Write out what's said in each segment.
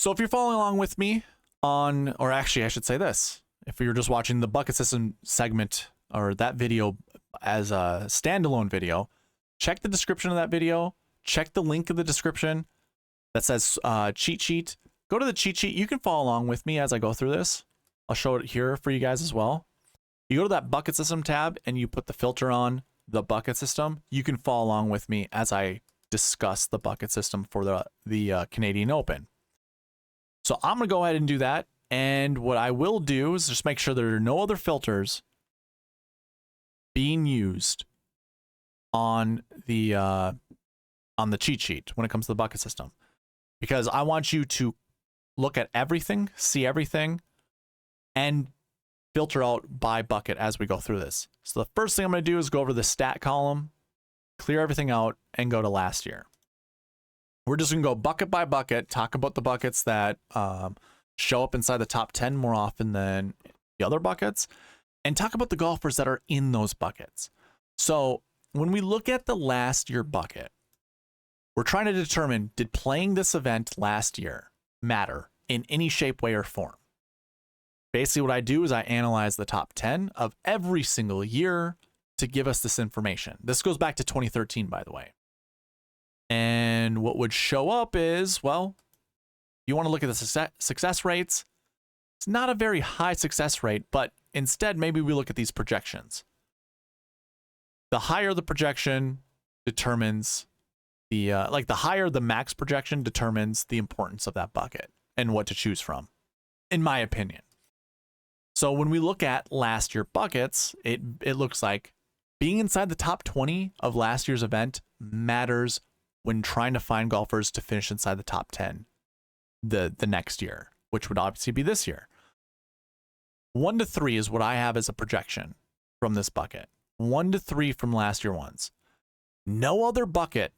So if you're following along with me on, or actually I should say this, if you're just watching the bucket system segment or that video as a standalone video, check the description of that video, check the link in the description that says cheat sheet. Go to the cheat sheet. You can follow along with me as I go through this. I'll show it here for you guys as well. You go to that bucket system tab and you put the filter on the bucket system. You can follow along with me as I discuss the bucket system for the Canadian Open. So I'm going to go ahead and do that. And what I will do is just make sure there are no other filters being used on the cheat sheet when it comes to the bucket system, because I want you to look at everything, see everything, and filter out by bucket as we go through this. So the first thing I'm going to do is go over the stat column, clear everything out, and go to last year. We're just going to go bucket by bucket, talk about the buckets that show up inside the top 10 more often than the other buckets, and talk about the golfers that are in those buckets. So when we look at the last year bucket, we're trying to determine, did playing this event last year matter in any shape, way, or form? Basically, what I do is I analyze the top 10 of every single year to give us this information. This goes back to 2013, by the way. And what would show up is, well, you want to look at the success rates. It's not a very high success rate, but instead, maybe we look at these projections. The higher the projection determines the higher the max projection determines the importance of that bucket and what to choose from, in my opinion. So when we look at last year buckets, it looks like being inside the top 20 of last year's event matters when trying to find golfers to finish inside the top 10 the next year, which would obviously be this year. 1 to 3 is what I have as a projection from this bucket. 1 to 3 from last year ones. No other bucket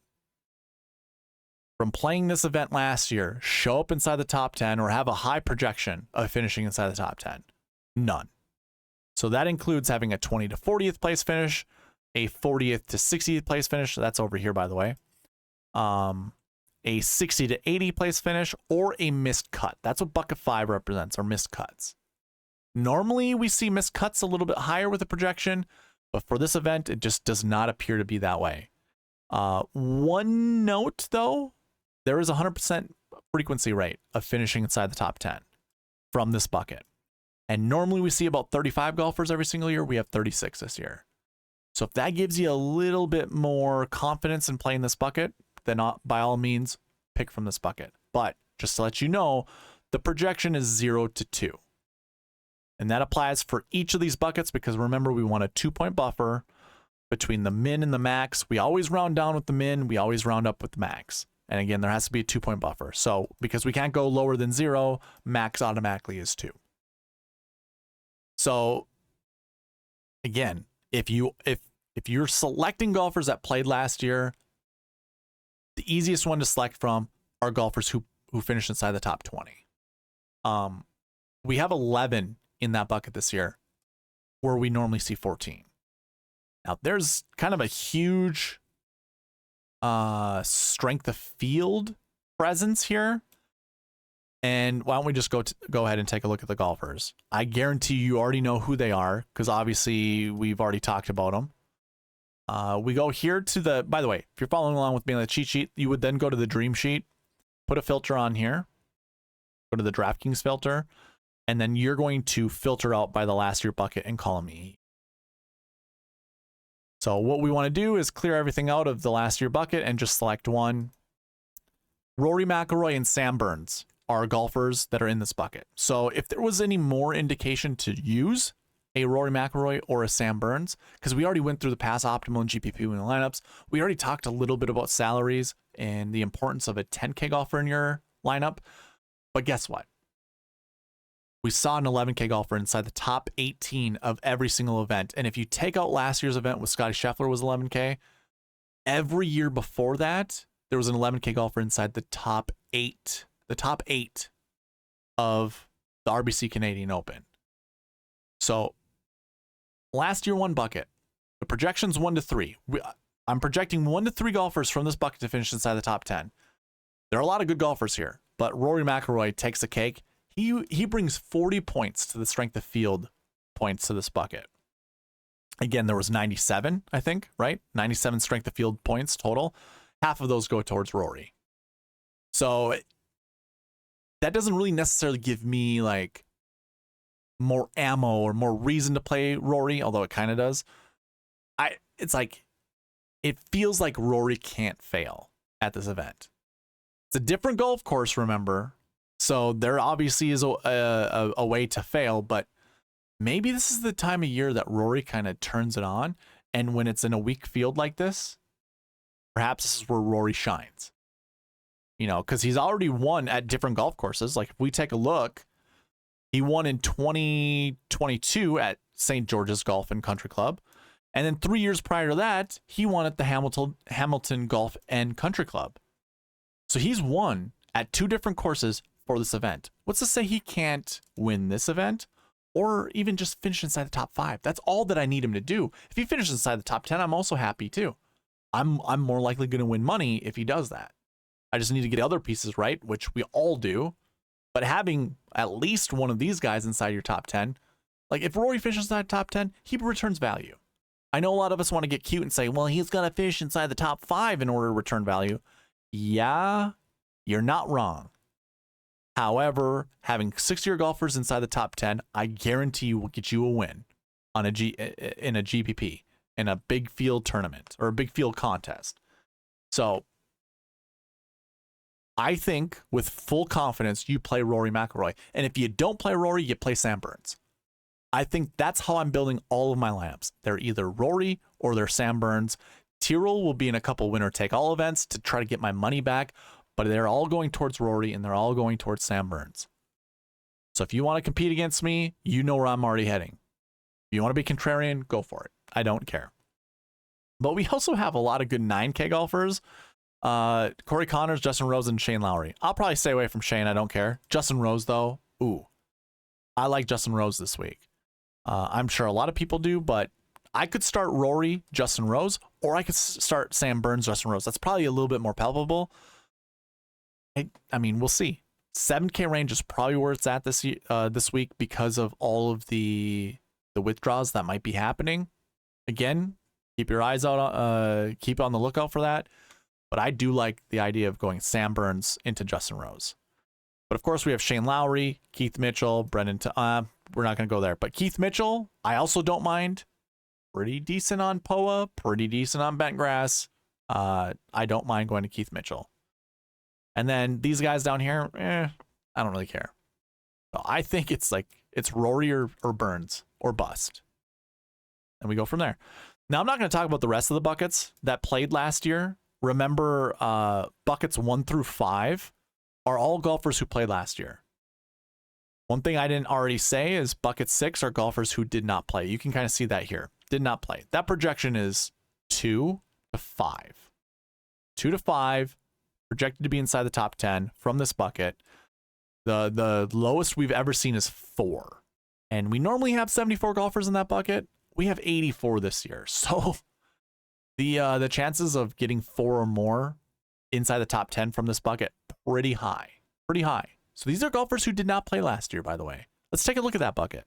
from playing this event last year show up inside the top 10 or have a high projection of finishing inside the top 10. None. So that includes having a 20 to 40th place finish, a 40th to 60th place finish. That's over here, by the way. A 60 to 80 place finish, or a missed cut. That's what bucket 5 represents, or missed cuts. Normally, we see missed cuts a little bit higher with the projection, but for this event, it just does not appear to be that way. One note, though, there is a 100% frequency rate of finishing inside the top 10 from this bucket. And normally we see about 35 golfers every single year. We have 36 this year. So if that gives you a little bit more confidence in playing this bucket, then by all means, pick from this bucket. But just to let you know, the projection is 0 to 2. And that applies for each of these buckets because remember, we want a 2-point buffer between the min and the max. We always round down with the min. We always round up with the max. And again, there has to be a 2-point buffer. So because we can't go lower than 0, max automatically is 2. So again, if you're selecting golfers that played last year, the easiest one to select from are golfers who finished inside the top 20. We have 11 in that bucket this year, where we normally see 14. Now, there's kind of a huge strength of field presence here. And why don't we just go ahead and take a look at the golfers? I guarantee you already know who they are, because obviously we've already talked about them. We go here to the, by the way, if you're following along with me on the cheat sheet, you would then go to the dream sheet, put a filter on here, go to the DraftKings filter, and then you're going to filter out by the last year bucket in column E. So what we want to do is clear everything out of the last year bucket and just select one. Rory McIlroy and Sam Burns are golfers that are in this bucket. So if there was any more indication to use a Rory McIlroy or a Sam Burns, because we already went through the pass optimal and GPP winning lineups, we already talked a little bit about salaries and the importance of a 10K golfer in your lineup. But guess what? We saw an 11K golfer inside the top 18 of every single event. And if you take out last year's event with Scottie Scheffler was 11K, every year before that, there was an 11K golfer inside the top 8. The top 8 of the RBC Canadian Open. So last year, one bucket. The projection's 1 to 3. I'm projecting 1 to 3 golfers from this bucket to finish inside the top 10. There are a lot of good golfers here. but Rory McIlroy takes the cake. He brings 40 points to the strength of field points to this bucket. Again, there was 97, I think, right? 97 strength of field points total. Half of those go towards Rory. So that doesn't really necessarily give me like more ammo or more reason to play Rory, although it kind of does. It's like, it feels like Rory can't fail at this event. It's a different golf course, remember? So there obviously is a way to fail, but maybe this is the time of year that Rory kind of turns it on. And when it's in a weak field like this, perhaps this is where Rory shines. You know, because he's already won at different golf courses. Like if we take a look, he won in 2022 at St. George's Golf and Country Club. And then 3 years prior to that, he won at the Hamilton Golf and Country Club. So he's won at 2 different courses for this event. What's to say he can't win this event or even just finish inside the top 5? That's all that I need him to do. If he finishes inside the top 10, I'm also happy too. I'm more likely going to win money if he does that. I just need to get other pieces right, which we all do. But having at least one of these guys inside your top 10, like if Rory finishes inside top 10, he returns value. I know a lot of us want to get cute and say, well, he's got to finish inside the top 5 in order to return value. Yeah, you're not wrong. However, having 6-year golfers inside the top 10, I guarantee you will get you a win on in a GPP, in a big field tournament or a big field contest. So I think with full confidence, you play Rory McIlroy. And if you don't play Rory, you play Sam Burns. I think that's how I'm building all of my lineups. They're either Rory or they're Sam Burns. Tyrrell will be in a couple winner-take-all events to try to get my money back, but they're all going towards Rory and they're all going towards Sam Burns. So if you want to compete against me, you know where I'm already heading. If you want to be contrarian, go for it. I don't care. But we also have a lot of good 9K golfers. Corey Connors, Justin Rose, and Shane Lowry. I'll probably stay away from Shane. I don't care. Justin Rose, though, ooh. I like Justin Rose this week. I'm sure a lot of people do, but I could start Rory, Justin Rose, or I could start Sam Burns, Justin Rose. That's probably a little bit more palpable. I mean, we'll see. 7K range is probably where it's at this week because of all of the withdrawals that might be happening. Again, keep your eyes out, keep on the lookout for that. But I do like the idea of going Sam Burns into Justin Rose. But of course, we have Shane Lowry, Keith Mitchell, Brendan. We're not going to go there. But Keith Mitchell, I also don't mind. Pretty decent on POA, pretty decent on Bentgrass. I don't mind going to Keith Mitchell. And then these guys down here, I don't really care. So I think it's Rory or Burns or bust. And we go from there. Now, I'm not going to talk about the rest of the buckets that played last year. Remember, buckets 1 through 5 are all golfers who played last year. One thing I didn't already say is bucket 6 are golfers who did not play. You can kind of see that here. Did not play. That projection is 2 to 5. 2 to 5, projected to be inside the top 10 from this bucket. The lowest we've ever seen is 4. And we normally have 74 golfers in that bucket. We have 84 this year. So the chances of getting 4 or more inside the top 10 from this bucket, pretty high. Pretty high. So these are golfers who did not play last year, by the way. Let's take a look at that bucket.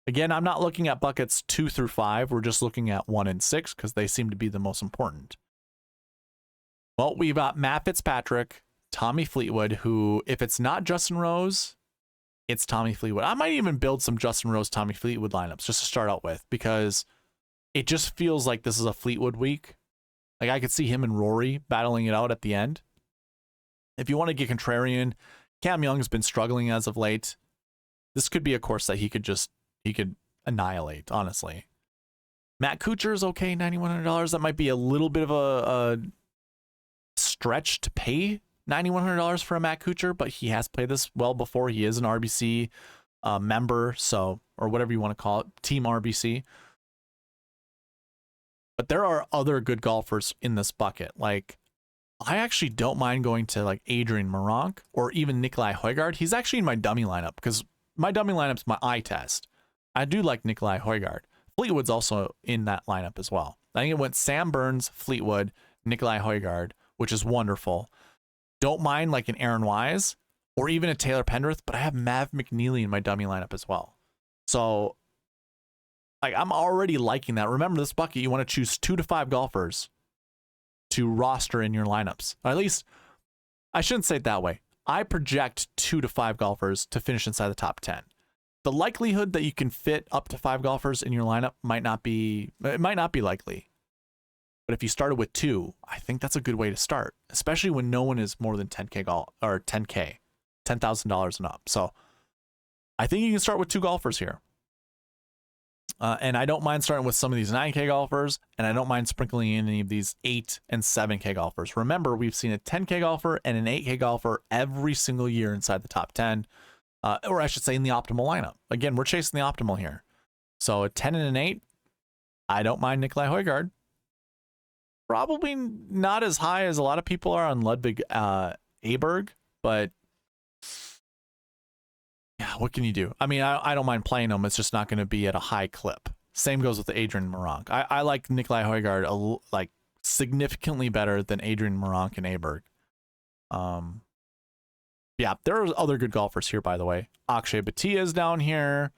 Again, I'm not looking at buckets 2 through 5. We're just looking at 1 and 6 because they seem to be the most important. Well, we've got Matt Fitzpatrick, Tommy Fleetwood, who, if it's not Justin Rose, it's Tommy Fleetwood. I might even build some Justin Rose, Tommy Fleetwood lineups just to start out with because it just feels like this is a Fleetwood week. Like I could see him and Rory battling it out at the end. If you want to get contrarian, Cam Young's been struggling as of late. This could be a course that he could annihilate, honestly. Matt Kuchar is okay, $9,100. That might be a little bit of a stretch to pay $9,100 for a Matt Kuchar, but he has played this well before. He is an RBC member, so, or whatever you want to call it, Team RBC. But there are other good golfers in this bucket. Like, I actually don't mind going to like Adrian Meronk or even Nikolai Højgaard. He's actually in my dummy lineup because my dummy lineup's my eye test. I do like Nikolai Højgaard. Fleetwood's also in that lineup as well. I think it went Sam Burns, Fleetwood, Nikolai Højgaard, which is wonderful. Don't mind like an Aaron Wise or even a Taylor Pendrith, but I have Mav McNeely in my dummy lineup as well. So like I'm already liking that. Remember this bucket, you want to choose 2 to 5 golfers to roster in your lineups. Or at least I shouldn't say it that way. I project 2 to 5 golfers to finish inside the top 10. The likelihood that you can fit up to 5 golfers in your lineup might not be likely. But if you started with 2, I think that's a good way to start, especially when no one is more than 10K or $10,000 and up. So I think you can start with 2 golfers here. And I don't mind starting with some of these 9K golfers, and I don't mind sprinkling in any of these 8 and 7K golfers. Remember, we've seen a 10K golfer and an 8K golfer every single year inside the top 10, or I should say in the optimal lineup. Again, we're chasing the optimal here. So a 10 and an 8, I don't mind Nicolai Højgaard. Probably not as high as a lot of people are on Ludwig Aberg, but yeah, what can you do? I mean, I don't mind playing him. It's just not going to be at a high clip. Same goes with Adrian Meronk. I like Nicolai Højgaard like significantly better than Adrian Meronk and Aberg. Yeah, there are other good golfers here, by the way. Akshay Bhatia is down here.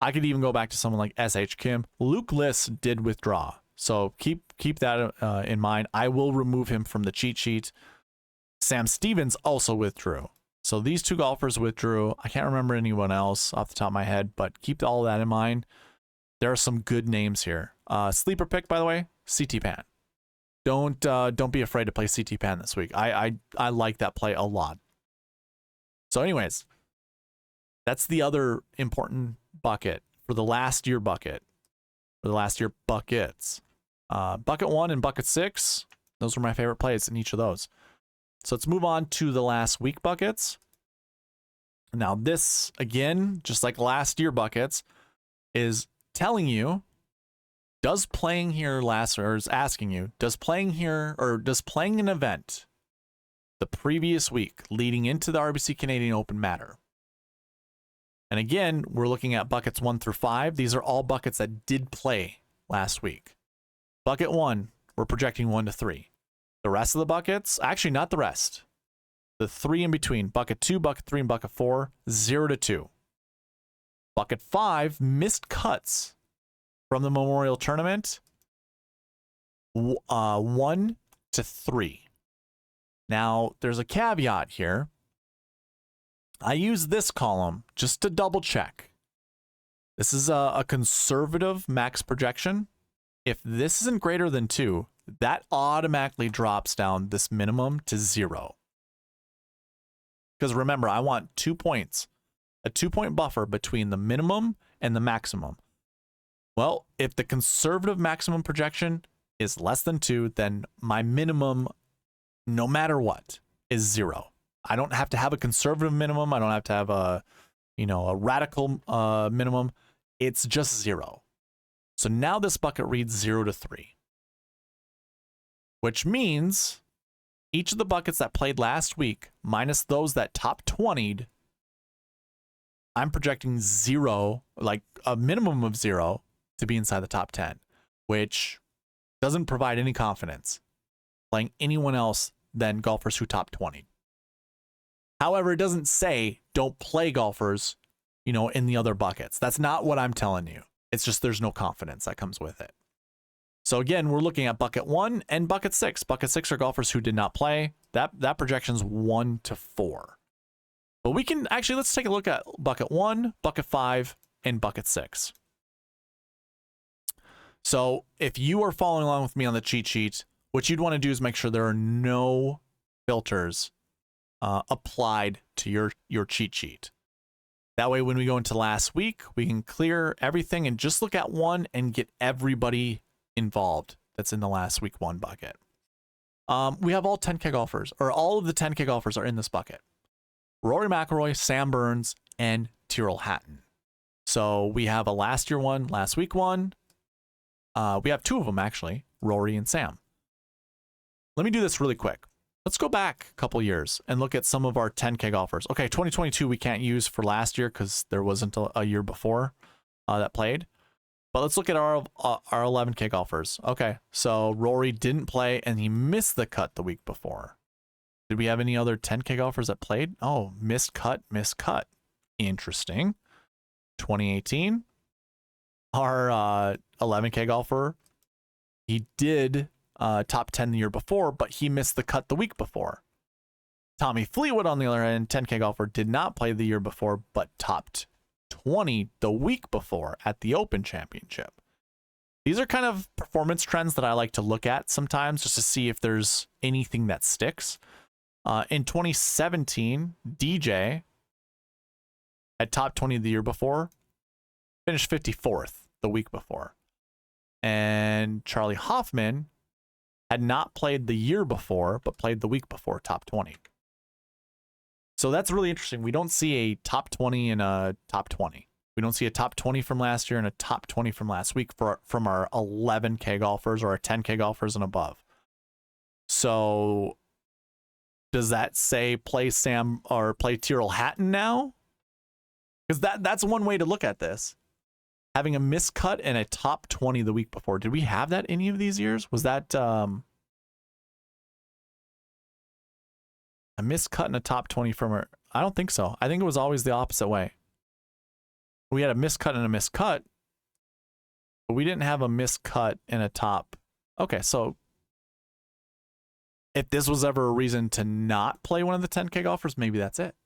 I could even go back to someone like S.H. Kim. Luke List did withdraw, so keep that in mind. I will remove him from the cheat sheet. Sam Stevens also withdrew. So these 2 golfers withdrew. I can't remember anyone else off the top of my head, but keep all that in mind. There are some good names here. Sleeper pick, by the way, CT Pan. Don't be afraid to play CT Pan this week. I like that play a lot. So anyways, that's the other important bucket for the last year bucket. For the last year buckets. Bucket 1 and bucket 6. Those were my favorite plays in each of those. So let's move on to the last week buckets. Now this, again, just like last year buckets, is telling you, does playing here last, or is asking you, does playing here, or does playing an event the previous week leading into the RBC Canadian Open matter? And again, we're looking at buckets 1 through 5. These are all buckets that did play last week. Bucket 1, we're projecting 1 to 3. The rest of the buckets, actually not the rest, the 3 in between, bucket 2, bucket 3, and bucket 4, 0 to 2. Bucket 5, missed cuts from the Memorial Tournament, 1 to 3. Now, there's a caveat here. I use this column just to double check. This is a conservative max projection. If this isn't greater than 2, that automatically drops down this minimum to 0. Because remember, I want 2 points, a 2-point buffer between the minimum and the maximum. Well, if the conservative maximum projection is less than 2, then my minimum, no matter what, is 0. I don't have to have a conservative minimum. I don't have to have a radical minimum. It's just 0. So now this bucket reads 0 to 3. Which means each of the buckets that played last week, minus those that top 20'd, I'm projecting 0, like a minimum of 0, to be inside the top 10, which doesn't provide any confidence playing anyone else than golfers who top 20. However, it doesn't say don't play golfers, in the other buckets. That's not what I'm telling you. It's just there's no confidence that comes with it. So again, we're looking at bucket 1 and bucket 6. Bucket 6 are golfers who did not play. That projection's 1 to 4. But we can actually, let's take a look at bucket 1, bucket 5, and bucket 6. So if you are following along with me on the cheat sheet, what you'd want to do is make sure there are no filters applied to your cheat sheet. That way, when we go into last week, we can clear everything and just look at one and get everybody involved that's in the last week 1 bucket. We have all 10K golfers, or all of the 10K golfers are in this bucket. Rory McIlroy, Sam Burns, and Tyrrell Hatton. So we have a last year one, last week one. We have 2 of them actually, Rory and Sam. Let me do this really quick. Let's go back a couple years and look at some of our 10K golfers. Okay, 2022 we can't use for last year because there wasn't a year before that played. But let's look at our 11K golfers. Okay, so Rory didn't play and he missed the cut the week before. Did we have any other 10K golfers that played? Oh, missed cut. Interesting. 2018, our 11K golfer, he did top 10 the year before, but he missed the cut the week before. Tommy Fleetwood, on the other hand, 10K golfer, did not play the year before, but topped 20 the week before at the Open Championship. These are kind of performance trends that I like to look at sometimes just to see if there's anything that sticks. In 2017, DJ had top 20 the year before, finished 54th the week before. And Charlie Hoffman had not played the year before, but played the week before, top 20. So that's really interesting. We don't see a top 20 and a top 20. We don't see a top 20 from last year and a top 20 from last week from our 11K golfers or our 10K golfers and above. So does that say play Sam or play Tyrrell Hatton now? Because that's one way to look at this. Having a miscut and a top 20 the week before. Did we have that any of these years? Was that a miscut and a top 20 from her? I don't think so. I think it was always the opposite way. We had a miscut and a miscut, but we didn't have a miscut and a top. Okay, so if this was ever a reason to not play one of the 10K golfers, maybe that's it.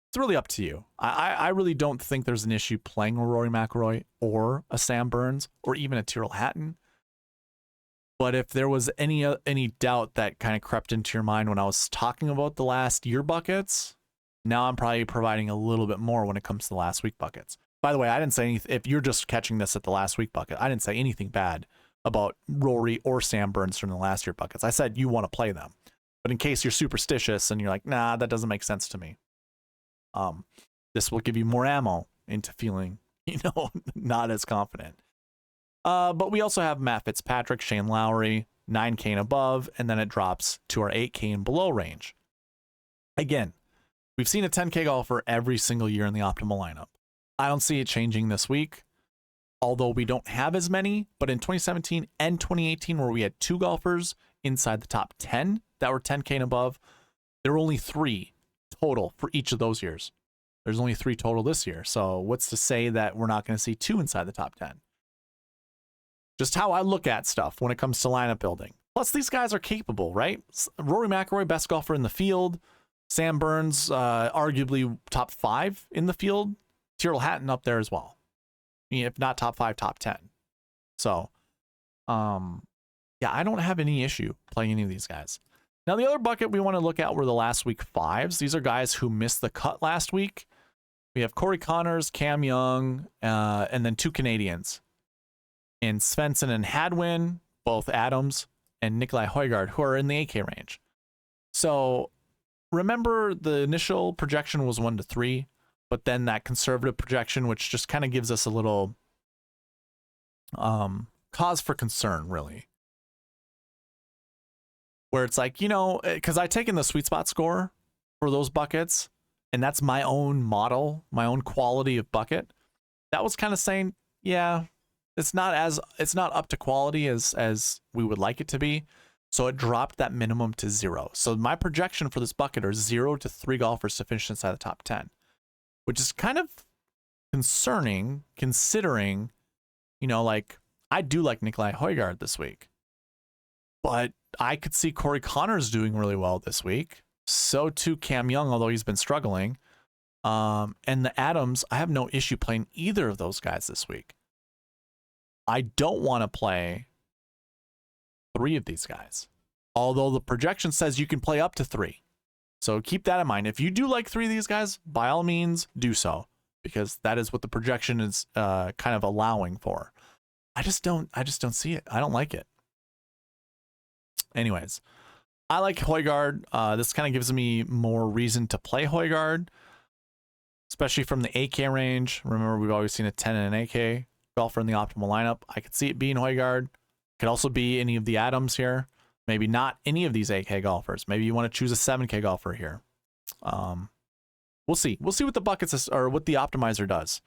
It's really up to you. I really don't think there's an issue playing a Rory McIlroy or a Sam Burns or even a Tyrrell Hatton. But if there was any doubt that kind of crept into your mind when I was talking about the last year buckets, now I'm probably providing a little bit more when it comes to the last week buckets. By the way, I didn't say anything. If you're just catching this at the last week bucket, I didn't say anything bad about Rory or Sam Burns from the last year buckets. I said you want to play them. But in case you're superstitious and you're like, nah, that doesn't make sense to me. This will give you more ammo into feeling, not as confident. But we also have Matt Fitzpatrick, Shane Lowry, 9K and above, and then it drops to our 8K and below range. Again, we've seen a 10K golfer every single year in the optimal lineup. I don't see it changing this week, although we don't have as many, but in 2017 and 2018, where we had 2 golfers inside the top 10 that were 10K and above, there were only 3 total for each of those years. There's only 3 total this year. So what's to say that we're not going to see 2 inside the top 10? Just how I look at stuff when it comes to lineup building. Plus, these guys are capable, right? Rory McIlroy, best golfer in the field. Sam Burns, arguably top 5 in the field. Tyrrell Hatton up there as well. If not top 5, top 10. So, yeah, I don't have any issue playing any of these guys. Now, the other bucket we want to look at were the last week 5s. These are guys who missed the cut last week. We have Corey Connors, Cam Young, and then 2 Canadians. In Svensson and Hadwin, both Adams, and Nikolai Højgaard, who are in the 8K range. So, remember the initial projection was 1 to 3, but then that conservative projection, which just kind of gives us a little cause for concern, really. Where it's like, because I've taken the sweet spot score for those buckets, and that's my own model, my own quality of bucket. That was kind of saying, yeah, it's not up to quality as we would like it to be. So it dropped that minimum to 0. So my projection for this bucket are 0 to 3 golfers to finish inside the top 10, which is kind of concerning considering, I do like Nikolai Højgaard this week, but I could see Corey Connors doing really well this week. So too Cam Young, although he's been struggling. And the Adams, I have no issue playing either of those guys this week. I don't want to play 3 of these guys, although the projection says you can play up to 3. So keep that in mind. If you do like 3 of these guys, by all means do so, because that is what the projection is kind of allowing for. I just don't see it. I don't like it. Anyways, I like Højgaard. This kind of gives me more reason to play Højgaard, especially from the 8K range. Remember, we've always seen a 10 and an 8K golfer in the optimal lineup. I could see it being Højgaard. Could also be any of the Adams here. Maybe not any of these 8K golfers. Maybe you want to choose a 7K golfer here. We'll see. We'll see what the buckets or what the optimizer does.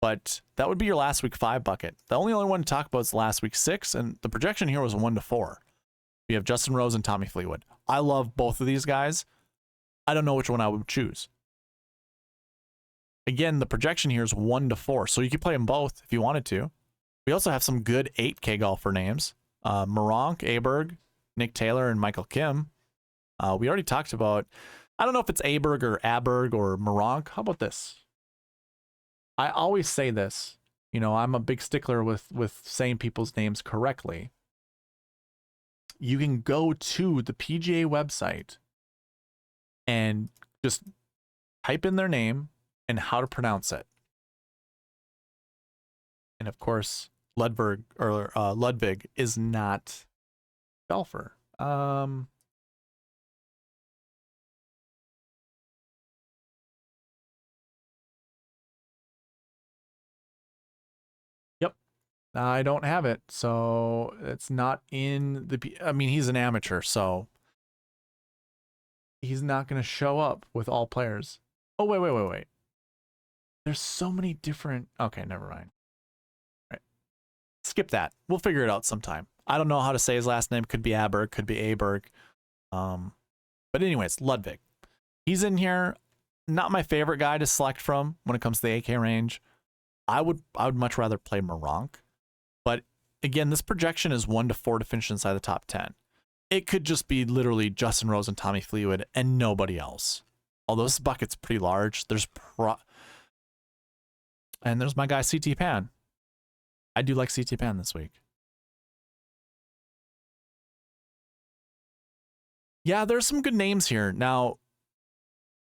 But that would be your last week 5 bucket. The only one to talk about is the last week 6, and the projection here was 1 to 4. We have Justin Rose and Tommy Fleetwood. I love both of these guys. I don't know which one I would choose. Again, the projection here is 1-4, so you could play them both if you wanted to. We also have some good 8K golfer names. Moronk, Aberg, Nick Taylor, and Michael Kim. We already talked about, I don't know if it's Aberg or Moronk. How about this? I always say this. You know, I'm a big stickler with saying people's names correctly. You can go to the PGA website and just type in their name and how to pronounce it. And of course, Ludwig is not golfer. Yep. I don't have it, so it's not in the... I mean, he's an amateur, so he's not going to show up with all players. Oh, wait. There's so many different... Okay, never mind. All right. Skip that. We'll figure it out sometime. I don't know how to say his last name. Could be Aberg, could be Aberg. But anyways, Ludwig. He's in here. Not my favorite guy to select from when it comes to the AK range. I would much rather play Moronk. But again, this projection is 1-4 to finish inside the top 10. It could just be literally Justin Rose and Tommy Fleetwood and nobody else. Although this bucket's pretty large, and there's my guy CT Pan. I do like CT Pan this week. Yeah, there's some good names here. Now,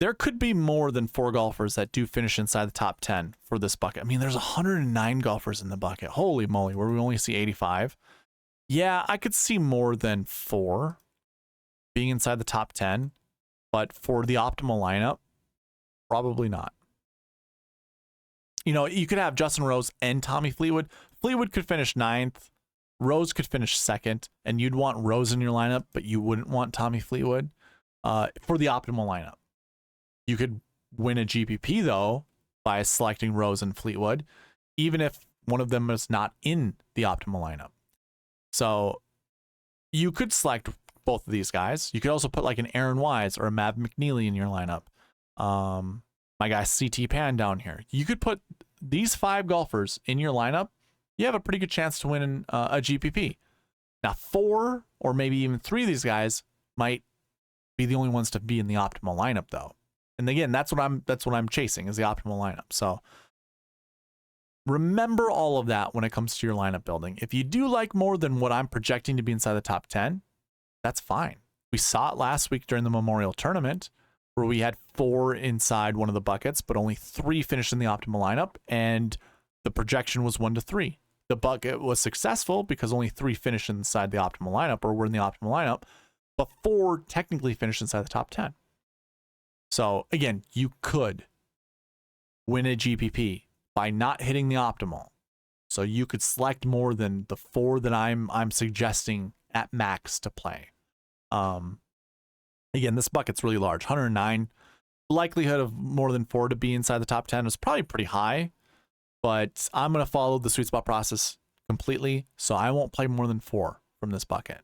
there could be more than 4 golfers that do finish inside the top 10 for this bucket. I mean, there's 109 golfers in the bucket. Holy moly, where we only see 85. Yeah, I could see more than 4 being inside the top 10, but for the optimal lineup, probably not. You know, you could have Justin Rose and Tommy Fleetwood. Fleetwood could finish 9th. Rose could finish 2nd, and you'd want Rose in your lineup, but you wouldn't want Tommy Fleetwood for the optimal lineup. You could win a GPP, though, by selecting Rose and Fleetwood, even if one of them is not in the optimal lineup. So you could select both of these guys. You could also put like an Aaron Wise or a Mav McNeely in your lineup. My guy CT Pan down here. You could put these 5 golfers in your lineup. You have a pretty good chance to win a GPP. Now 4 or maybe even 3 of these guys might be the only ones to be in the optimal lineup, though. And again, that's what I'm chasing, is the optimal lineup. So remember all of that when it comes to your lineup building. If you do like more than what I'm projecting to be inside the top 10, that's fine. We saw it last week during the Memorial Tournament, where we had 4 inside one of the buckets, but only 3 finished in the optimal lineup, and the projection was 1-3. The bucket was successful because only 3 finished inside the optimal lineup, or were in the optimal lineup, but 4 technically finished inside the top 10. So again, you could win a GPP by not hitting the optimal. So you could select more than the 4 that I'm suggesting at max to play. Again, this bucket's really large, 109. Likelihood of more than 4 to be inside the top 10 is probably pretty high, but I'm going to follow the sweet spot process completely, so I won't play more than 4 from this bucket.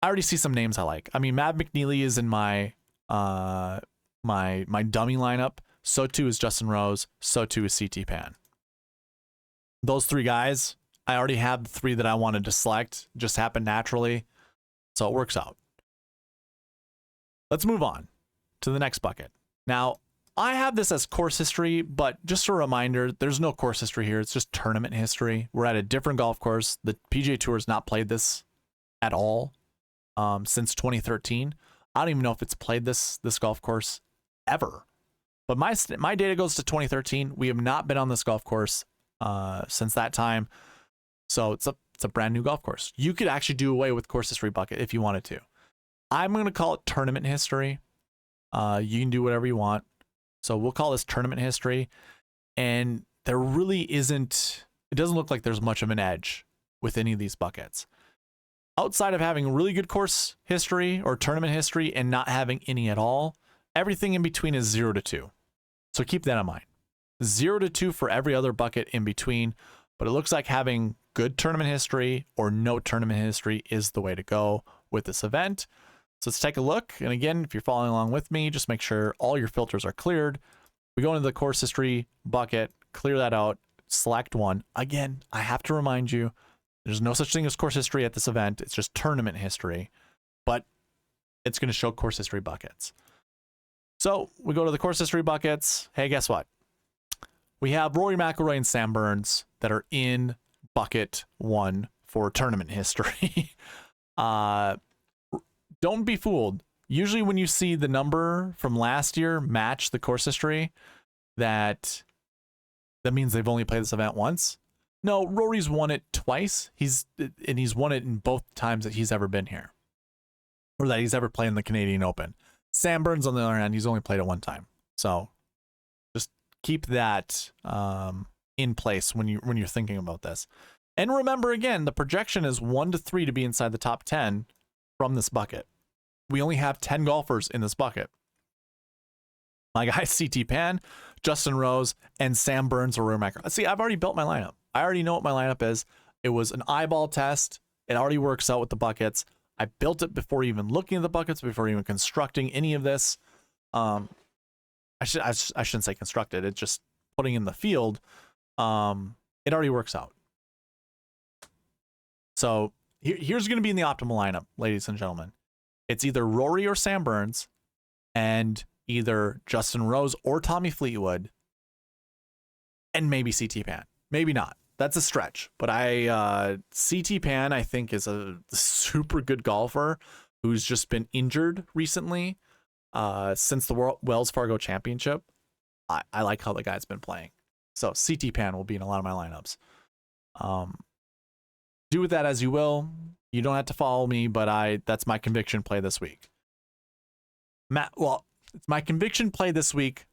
I already see some names I like. I mean, Mav McNeely is in my my dummy lineup. So too is Justin Rose. So too is CT Pan. Those 3 guys, I already have the 3 that I wanted to select. Just happened naturally, so it works out. Let's move on to the next bucket. Now, I have this as course history, but just a reminder, there's no course history here. It's just tournament history. We're at a different golf course. The PGA Tour has not played this at all since 2013. I don't even know if it's played this golf course ever. But my data goes to 2013. We have not been on this golf course since that time. So it's a brand new golf course. You could actually do away with course history bucket if you wanted to. I'm going to call it tournament history. You can do whatever you want. So we'll call this tournament history. And there really isn't, it doesn't look like there's much of an edge with any of these buckets. Outside of having really good course history or tournament history and not having any at all, everything in between is 0-2. So keep that in mind. 0-2 for every other bucket in between, but it looks like having good tournament history or no tournament history is the way to go with this event. So let's take a look. And again, if you're following along with me, just make sure all your filters are cleared. We go into the course history bucket, clear that out, select one. Again, I have to remind you, there's no such thing as course history at this event. It's just tournament history, but it's going to show course history buckets. So we go to the course history buckets. Hey, guess what? We have Rory McIlroy and Sam Burns that are in bucket 1 for tournament history. Don't be fooled. Usually when you see the number from last year match the course history, that means they've only played this event once. No, Rory's won it twice. He's won it in both times that he's ever been here, or that he's ever played in the Canadian Open. Sam Burns, on the other hand, he's only played it one time. So just keep that in place when you're thinking about this. And remember, again, the projection is 1 to 3 to be inside the top 10 from this bucket. We only have 10 golfers in this bucket. My guys, CT Pan, Justin Rose, and Sam Burns or Rory McIlroy. See, I've already built my lineup. I already know what my lineup is. It was an eyeball test. It already works out with the buckets. I built it before even looking at the buckets, before even constructing any of this. I shouldn't say constructed. It's just putting in the field. It already works out. So here's going to be in the optimal lineup, ladies and gentlemen. It's either Rory or Sam Burns, and either Justin Rose or Tommy Fleetwood, and maybe CT Pan. Maybe not. That's a stretch. But CT Pan, I think, is a super good golfer who's just been injured recently since the Wells Fargo Championship. I like how the guy's been playing. So CT Pan will be in a lot of my lineups. Do with that as you will. You don't have to follow me, but that's my conviction play this week. It's my conviction play this week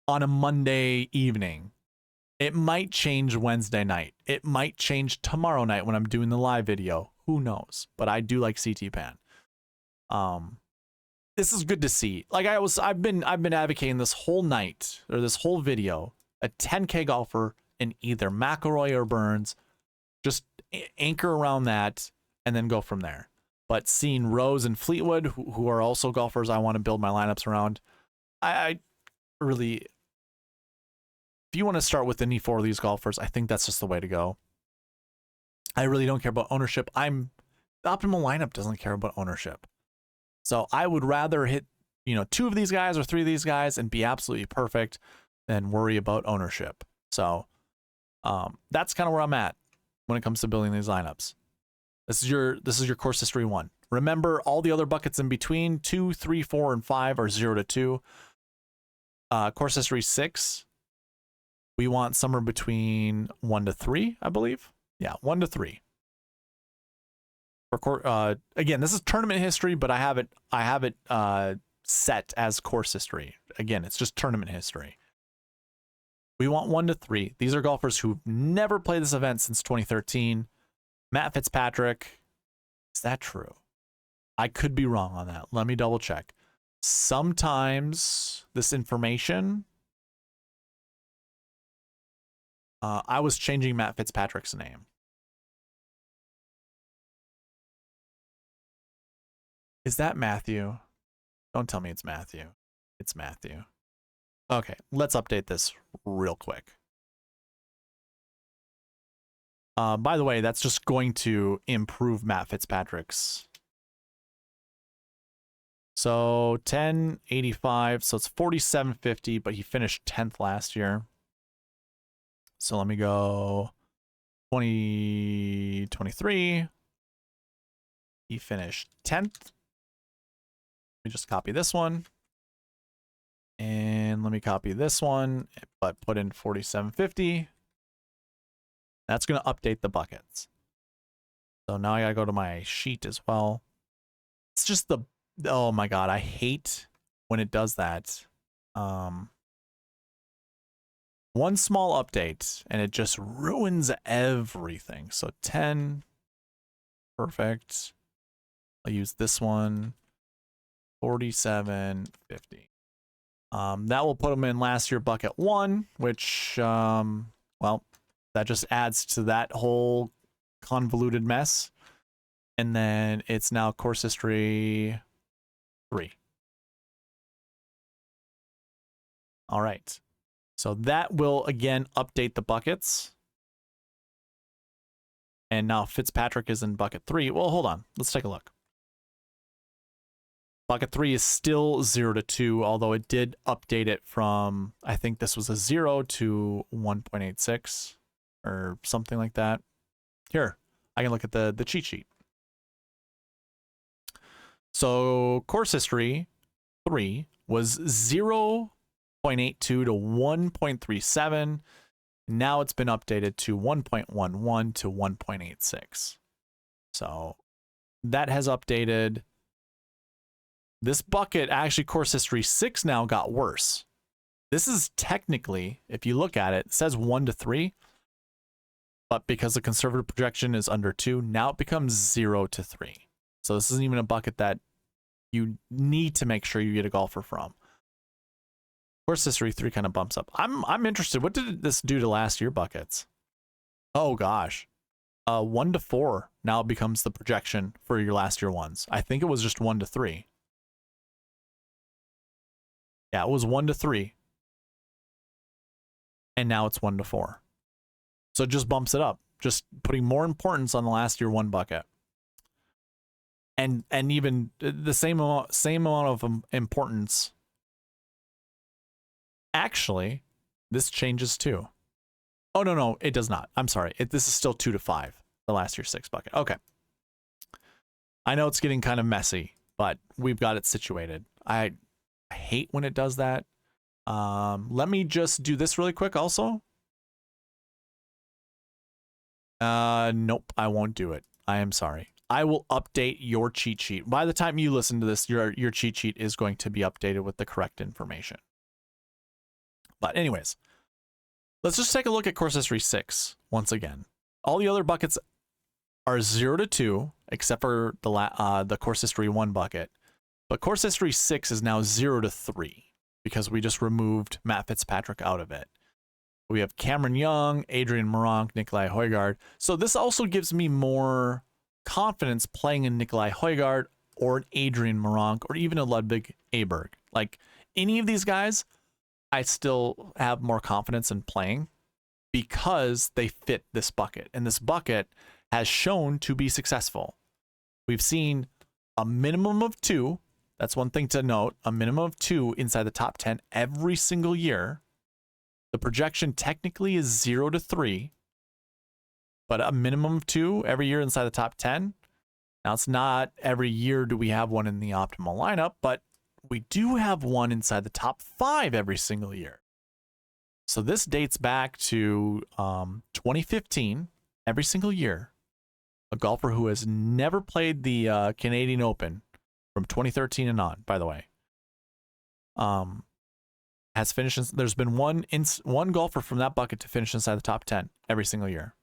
on a Monday evening. It might change Wednesday night. It might change tomorrow night when I'm doing the live video. Who knows? But I do like CT Pan. This is good to see. Like I've been advocating this whole night, or this whole video, a 10K golfer in either McIlroy or Burns. Just anchor around that and then go from there. But seeing Rose and Fleetwood, who are also golfers I want to build my lineups around, I really, if you want to start with any 4 of these golfers, I think that's just the way to go. I really don't care about ownership. The optimal lineup doesn't care about ownership. So I would rather hit, 2 of these guys or 3 of these guys and be absolutely perfect than worry about ownership. So that's kind of where I'm at when it comes to building these lineups. This is your course history 1. Remember, all the other buckets in between 2, 3, 4, and 5 are 0 to 2. Course history 6, we want somewhere between 1 to 3, I believe. Yeah, 1 to 3. Again, this is tournament history, but I have it set as course history. Again, it's just tournament history. We want 1 to 3. These are golfers who've never played this event since 2013. Matt Fitzpatrick. Is that true? I could be wrong on that. Let me double check. Sometimes this information, I was changing Matt Fitzpatrick's name. Is that Matthew? Don't tell me it's Matthew. It's Matthew. Okay, let's update this real quick. By the way, that's just going to improve Matt Fitzpatrick's. So 1085, so it's 4750, but he finished 10th last year. So let me go 2023. He finished 10th. Let me just copy this one. And let me copy this one, but put in 4750. That's going to update the buckets. So now I got to go to my sheet as well. It's just oh my God, I hate when it does that. One small update and it just ruins everything. So 10, perfect. I'll use this one, 4750. That will put them in last year bucket 1, which, well, that just adds to that whole convoluted mess. And then it's now course history 3. All right. So that will, again, update the buckets. And now Fitzpatrick is in bucket 3. Well, hold on. Let's take a look. Bucket 3 is still 0 to 2, although it did update it from, I think this was a 0 to 1.86 or something like that. Here, I can look at the cheat sheet. So course history 3 was 0.82 to 1.37. Now it's been updated to 1.11 to 1.86. So that has updated. This bucket, actually course history 6 now got worse. This is technically, if you look at it, it says 1 to 3. But because the conservative projection is under 2, now it becomes 0 to 3. So this isn't even a bucket that you need to make sure you get a golfer from. Course history 3 kind of bumps up. I'm interested. What did this do to last year buckets? Oh gosh. 1 to 4 now becomes the projection for your last year ones. I think it was just 1 to 3. Yeah, it was 1 to 3. And now it's 1 to 4. So it just bumps it up. Just putting more importance on the last year 1 bucket. And even the same amount of importance. Actually, this changes too. Oh, no, it does not. I'm sorry. This is still 2 to 5, the last year 6 bucket. Okay. I know it's getting kind of messy, but we've got it situated. I hate when it does that. Let me just do this really quick also. Nope, I won't do it. I am sorry. I will update your cheat sheet. By the time you listen to this, your cheat sheet is going to be updated with the correct information. But anyways, let's just take a look at course history 6 once again. All the other buckets are 0 to 2, except for the course history 1 bucket. But course history 6 is now 0 to 3 because we just removed Matt Fitzpatrick out of it. We have Cameron Young, Adrian Meronk, Nikolai Højgaard. So this also gives me more confidence playing in Nikolai Højgaard or an Adrian Meronk or even a Ludwig Aberg. Like any of these guys, I still have more confidence in playing because they fit this bucket. And this bucket has shown to be successful. We've seen a minimum of 2. That's one thing to note. A minimum of 2 inside the top 10 every single year. The projection technically is 0 to 3. But a minimum of 2 every year inside the top 10. Now, it's not every year do we have one in the optimal lineup, but we do have one inside the top 5 every single year. So this dates back to 2015, every single year. A golfer who has never played the Canadian Open from 2013 and on, by the way, has finished. There's been one golfer from that bucket to finish inside the top 10 every single year.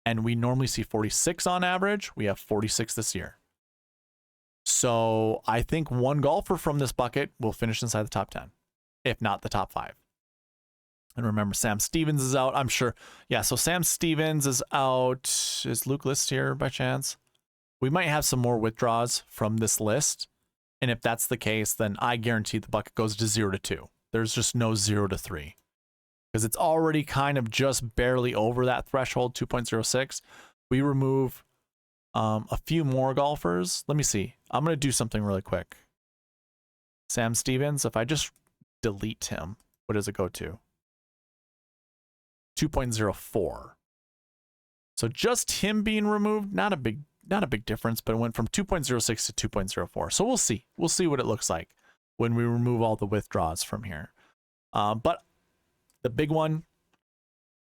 And we normally see 46 on average. We have 46 this year. So I think one golfer from this bucket will finish inside the top 10, if not the top 5. And remember, Sam Stevens is out, I'm sure. Yeah, so Sam Stevens is out. Is Luke List here by chance? We might have some more withdrawals from this list. And if that's the case, then I guarantee the bucket goes to 0 to 2. There's just no 0 to 3. Because it's already kind of just barely over that threshold, 2.06. We remove a few more golfers. Let me see. I'm going to do something really quick. Sam Stevens, if I just delete him, what does it go to? 2.04. So just him being removed, not a big difference, but it went from 2.06 to 2.04. So we'll see. We'll see what it looks like when we remove all the withdrawals from here. But the big one,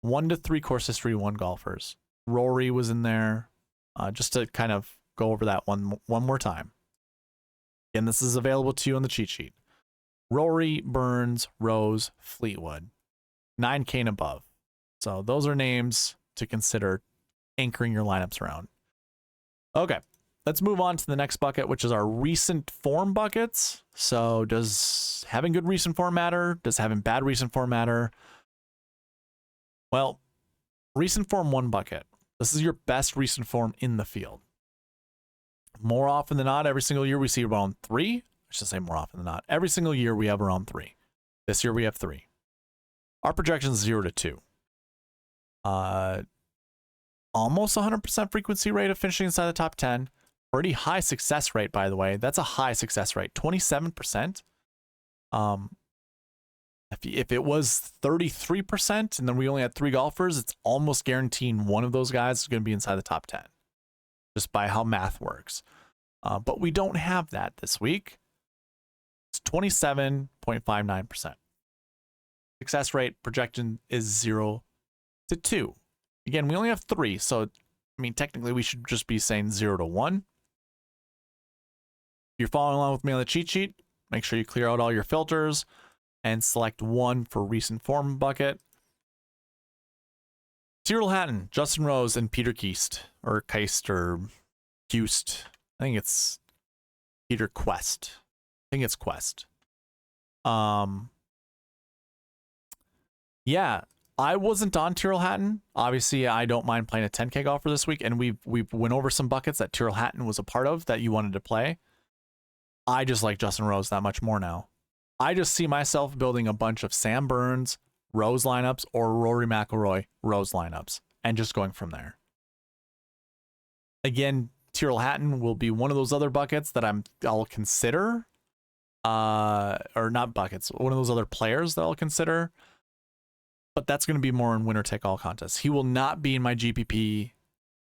1 to 3 course history, 1 golfers. Rory was in there. Just to kind of go over that one more time. Again, this is available to you on the cheat sheet. Rory, Burns, Rose, Fleetwood. 9K and above. So those are names to consider anchoring your lineups around. Okay, let's move on to the next bucket, which is our recent form buckets. So does having good recent form matter? Does having bad recent form matter? Well, recent form 1 bucket. This is your best recent form in the field. More often than not, every single year we see around 3. I should say more often than not. Every single year we have around 3. This year we have 3. Our projection is 0 to 2. Almost 100% frequency rate of finishing inside the top 10. Pretty high success rate, by the way. That's a high success rate, 27%. If it was 33% and then we only had 3 golfers, it's almost guaranteeing one of those guys is going to be inside the top 10, just by how math works. But we don't have that this week. It's 27.59%. Success rate projection is 0 to 2. Again, we only have 3, so I mean, technically we should just be saying 0 to 1. If you're following along with me on the cheat sheet, make sure you clear out all your filters and select 1 for recent form bucket. Tyrrell Hatton, Justin Rose, and Peter Keist, or Keist, or Hust. I think it's Peter Quest. I think it's Quest. Yeah, I wasn't on Tyrrell Hatton. Obviously, I don't mind playing a 10K golfer this week, and we went over some buckets that Tyrrell Hatton was a part of that you wanted to play. I just like Justin Rose that much more now. I just see myself building a bunch of Sam Burns, Rose lineups, or Rory McIlroy, Rose lineups, and just going from there. Again, Tyrrell Hatton will be one of those other buckets that I'll consider, or not buckets, one of those other players that I'll consider. But that's going to be more in winner take all contests. He will not be in my GPP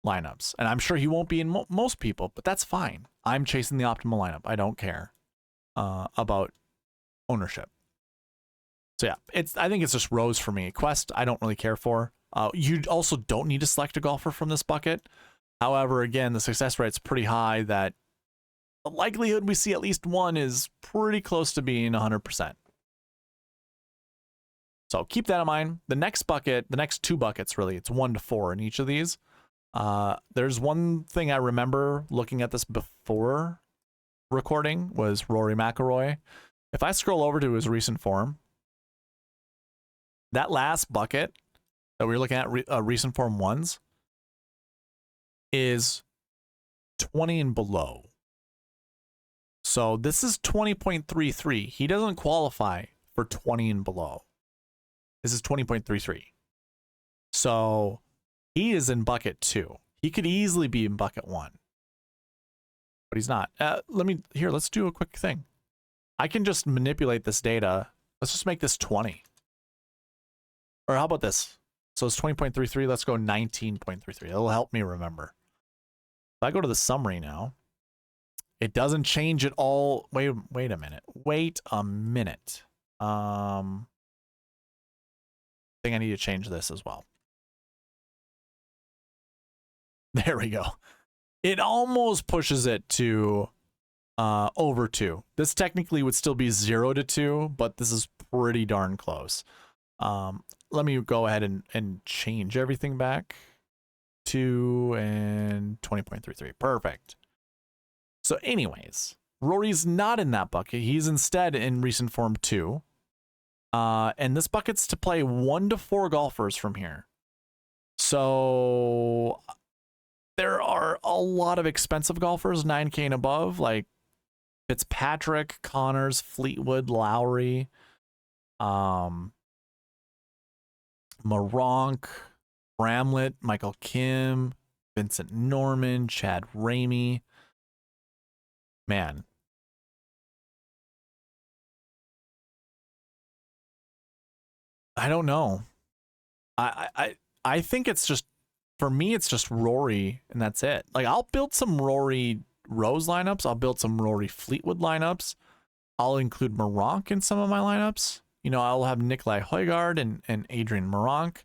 lineups, and I'm sure he won't be in most people, but that's fine. I'm chasing the optimal lineup. I don't care about ownership. So yeah, I think it's just Rose for me. Quest, I don't really care for. You also don't need to select a golfer from this bucket. However, again, the success rate's pretty high that the likelihood we see at least one is pretty close to being 100%. So keep that in mind. The next bucket, the next 2 buckets, really, it's 1 to 4 in each of these. There's one thing I remember looking at this before recording was Rory McIlroy. If I scroll over to his recent form, that last bucket that we were looking at, recent form 1s, is 20 and below. So this is 20.33. He doesn't qualify for 20 and below. This is 20.33. So he is in bucket 2. He could easily be in bucket 1, but he's not. Let's do a quick thing. I can just manipulate this data. Let's just make this 20. Or how about this? So it's 20.33. Let's go 19.33. It'll help me remember. If I go to the summary now, it doesn't change at all. Wait a minute. Wait a minute. I think I need to change this as well. There we go. It almost pushes it to over 2. This technically would still be 0 to 2, but this is pretty darn close. Let me go ahead and change everything back to 20.33. Perfect. So anyways, Rory's not in that bucket. He's instead in recent form 2. And this bucket's to play 1 to 4 golfers from here. So there are a lot of expensive golfers, 9K and above, like Fitzpatrick, Connors, Fleetwood, Lowry, Maronk, Bramlett, Michael Kim, Vincent Norman, Chad Ramey. Man. I don't know. I think it's just, for me, it's just Rory, and that's it. Like, I'll build some Rory Rose lineups. I'll build some Rory Fleetwood lineups. I'll include Maronk in some of my lineups. You know, I'll have Nikolai Højgaard and Adrian Maronk.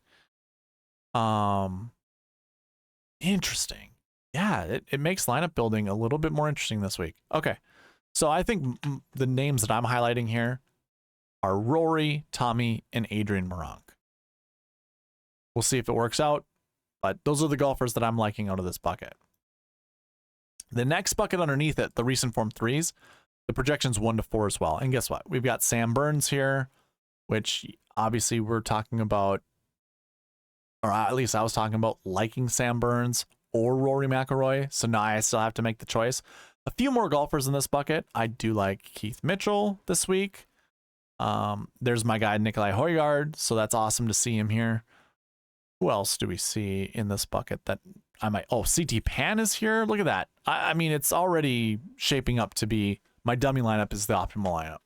Interesting. Yeah, it makes lineup building a little bit more interesting this week. Okay, so I think the names that I'm highlighting here are Rory, Tommy, and Adrian Maronk. We'll see if it works out, but those are the golfers that I'm liking out of this bucket. The next bucket underneath it, the recent form 3s, the projection's 1 to 4 as well. And guess what? We've got Sam Burns here, which obviously we're talking about or at least I was talking about liking Sam Burns or Rory McIlroy. So now I still have to make the choice. A few more golfers in this bucket. I do like Keith Mitchell this week. There's my guy Nikolai Højgaard, so that's awesome to see him here. Who else do we see in this bucket that I might? Oh, CT Pan is here. Look at that. I mean, it's already shaping up to be my dummy lineup is the optimal lineup.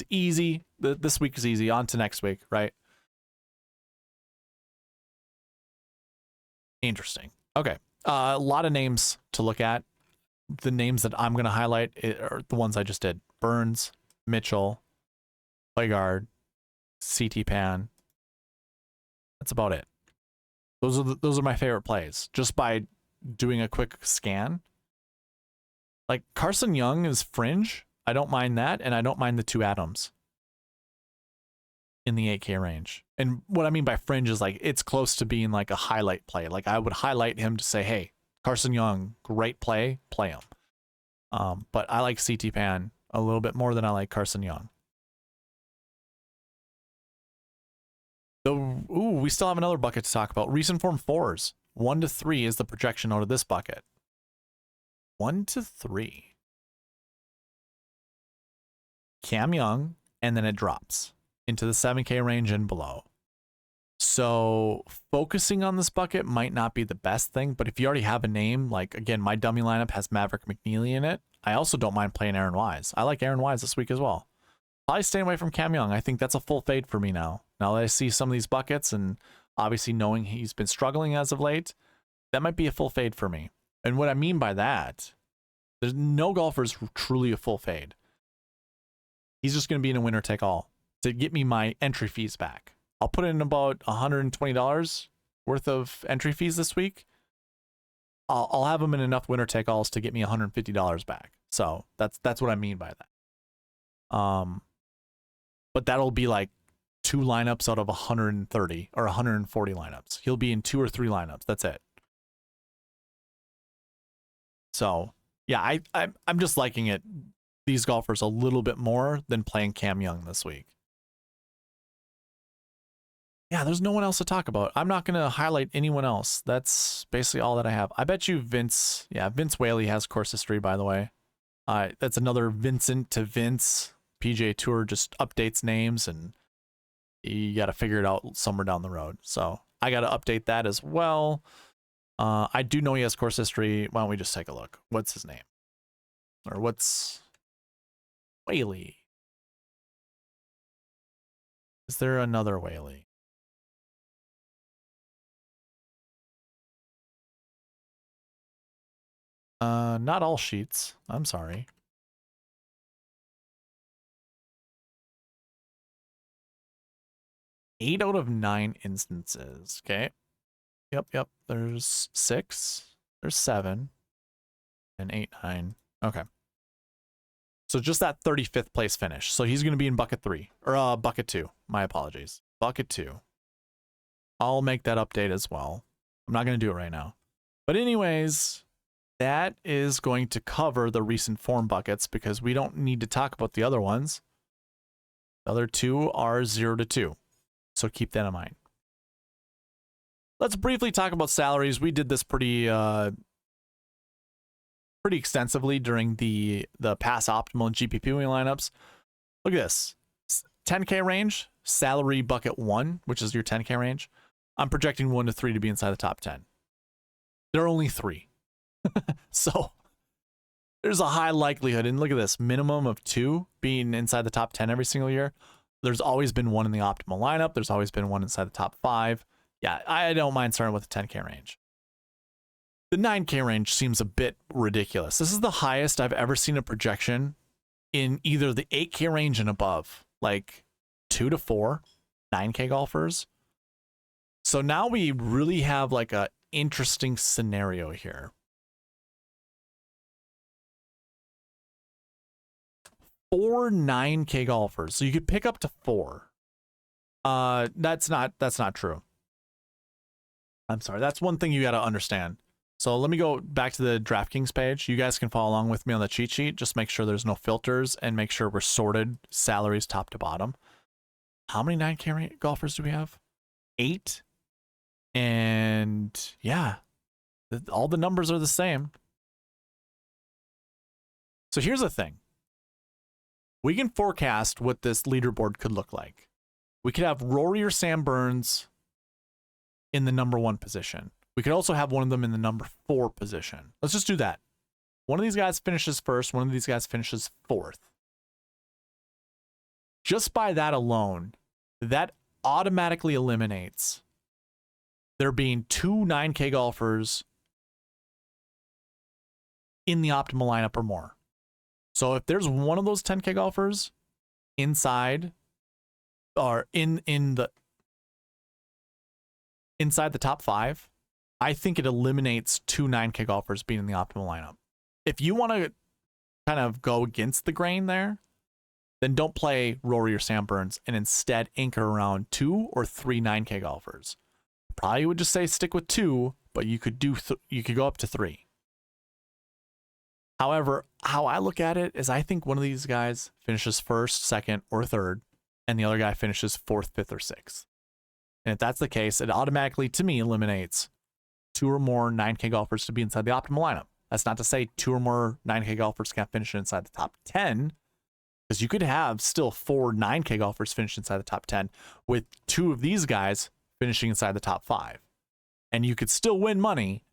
Easy. This week is easy. On to next week, right? Interesting. Okay. A lot of names to look at. The names that I'm going to highlight are the ones I just did. Burns, Mitchell, Højgaard, CT Pan. That's about it. Those are my favorite plays. Just by doing a quick scan. Like Carson Young is fringe. I don't mind that, and I don't mind the 2 Adams in the 8K range. And what I mean by fringe is like it's close to being like a highlight play. Like I would highlight him to say, hey, Carson Young, great play him. But I like CT Pan a little bit more than I like Carson Young. We still have another bucket to talk about. Recent form 4s. 1 to 3 is the projection out of this bucket. 1 to 3. Cam Young, and then it drops into the 7K range and below. So focusing on this bucket might not be the best thing, but if you already have a name, like again, my dummy lineup has Maverick McNeely in it. I also don't mind playing Aaron Wise. I like Aaron Wise this week as well. Probably staying away from Cam Young. I think that's a full fade for me now. Now that I see some of these buckets and obviously knowing he's been struggling as of late, that might be a full fade for me. And what I mean by that, there's no golfers truly a full fade. He's just going to be in a winner take all to get me my entry fees back. I'll put in about $120 worth of entry fees this week. I'll have them in enough winner take alls to get me $150 back. So that's what I mean by that. But that'll be like 2 lineups out of 130 or 140 lineups. He'll be in 2 or 3 lineups. That's it. So yeah, I'm just liking it. These golfers a little bit more than playing Cam Young this week. Yeah, there's no one else to talk about. I'm not going to highlight anyone else. That's basically all that I have. I bet you Vince Whaley has course history, by the way. That's another Vincent to Vince. PGA Tour just updates names, and you got to figure it out somewhere down the road. So I got to update that as well. I do know he has course history. Why don't we just take a look? What's his name? Or what's Whaley? Is there another Whaley? Not all sheets. I'm sorry. Eight out of 9 instances. Okay. Yep. There's 6. There's 7. And 8, 9. Okay. So just that 35th place finish. So he's going to be in bucket 3. Or bucket 2. My apologies. Bucket 2. I'll make that update as well. I'm not going to do it right now. But anyways, that is going to cover the recent form buckets because we don't need to talk about the other ones. The other 2 are 0 to 2. So keep that in mind. Let's briefly talk about salaries. We did this pretty extensively during the Pass Optimal and GPP lineups. Look at this. 10K range, salary bucket 1, which is your 10K range. I'm projecting 1 to 3 to be inside the top 10. There are only 3. So there's a high likelihood, and look at this, minimum of 2 being inside the top 10 every single year. There's always been 1 in the optimal lineup. There's always been 1 inside the top 5. Yeah, I don't mind starting with the 10K range. The 9K range seems a bit ridiculous. This is the highest I've ever seen a projection in either the 8K range and above, like 2 to 4 9K golfers. So now we really have like a interesting scenario here. 4 9K golfers. So you could pick up to 4. That's not true. I'm sorry. That's one thing you got to understand. So let me go back to the DraftKings page. You guys can follow along with me on the cheat sheet. Just make sure there's no filters and make sure we're sorted salaries top to bottom. How many 9K golfers do we have? 8. And yeah, all the numbers are the same. So here's the thing. We can forecast what this leaderboard could look like. We could have Rory or Sam Burns in the number 1 position. We could also have one of them in the number 4 position. Let's just do that. One of these guys finishes first. One of these guys finishes 4th. Just by that alone, that automatically eliminates there being 2 9K golfers in the optimal lineup or more. So if there's one of those 10K golfers inside or inside the top 5, I think it eliminates 2 9K golfers being in the optimal lineup. If you want to kind of go against the grain there, then don't play Rory or Sam Burns and instead anchor around 2 or 3 9K golfers. Probably would just say stick with 2, but you could you could go up to 3. However, how I look at it is I think one of these guys finishes 1st, 2nd, or 3rd, and the other guy finishes 4th, 5th, or 6th. And if that's the case, it automatically, to me, eliminates 2 or more 9K golfers to be inside the optimal lineup. That's not to say 2 or more 9K golfers can't finish inside the top 10, because you could have still 4 9K golfers finish inside the top 10 with 2 of these guys finishing inside the top 5. And you could still win money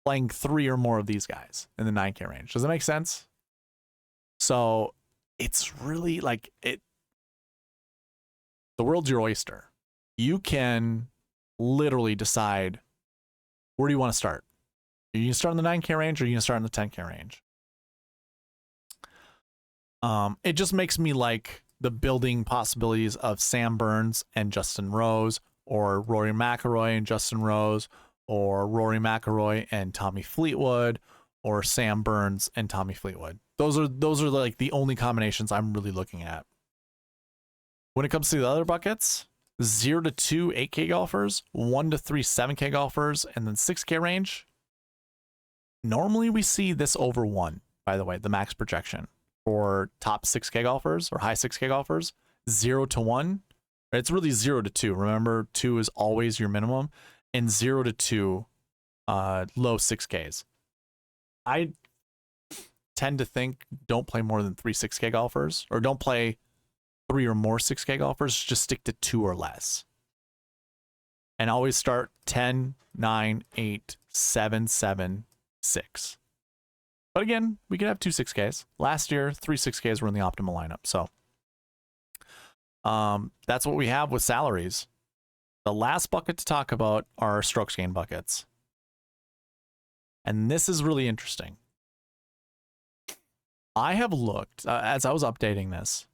playing 3 or more of these guys in the 9K range. Does that make sense? So it's really like the world's your oyster. You can literally decide, where do you want to start? Are you going to start in the 9K range or are you going to start in the 10K range? It just makes me like the building possibilities of Sam Burns and Justin Rose, or Rory McIlroy and Justin Rose, or Rory McIlroy and Tommy Fleetwood, or Sam Burns and Tommy Fleetwood. Those are like the only combinations I'm really looking at. When it comes to the other buckets, 0 to 2 8K golfers, 1 to 3 7K golfers, and then 6K range. Normally we see this over 1, by the way, the max projection for top 6K golfers or high 6K golfers, 0 to 1. It's really 0 to 2. Remember, 2 is always your minimum, and 0 to 2, low 6Ks. I tend to think don't play more than 3 6K golfers, or don't play 3 or more 6K golfers. Just stick to 2 or less. And always start 10, 9, 8, 7, 7, 6. But again, we could have 2 6Ks. Last year, 3 6Ks were in the optimal lineup. So that's what we have with salaries. The last bucket to talk about are strokes gained buckets. And this is really interesting. I have looked, as I was updating this,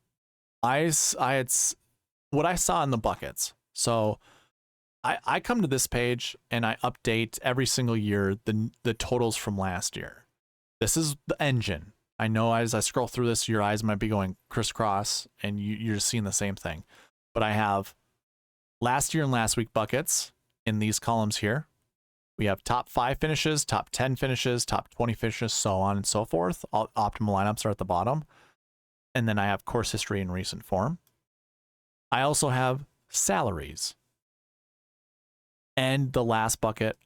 I had what I saw in the buckets. So I come to this page and I update every single year the totals from last year. This is the engine. I know as I scroll through this, your eyes might be going crisscross and you're just seeing the same thing. But I have last year and last week buckets in these columns here. We have top 5 finishes, top 10 finishes, top 20 finishes, so on and so forth. All optimal lineups are at the bottom. And then I have course history in recent form. I also have salaries. And the last bucket,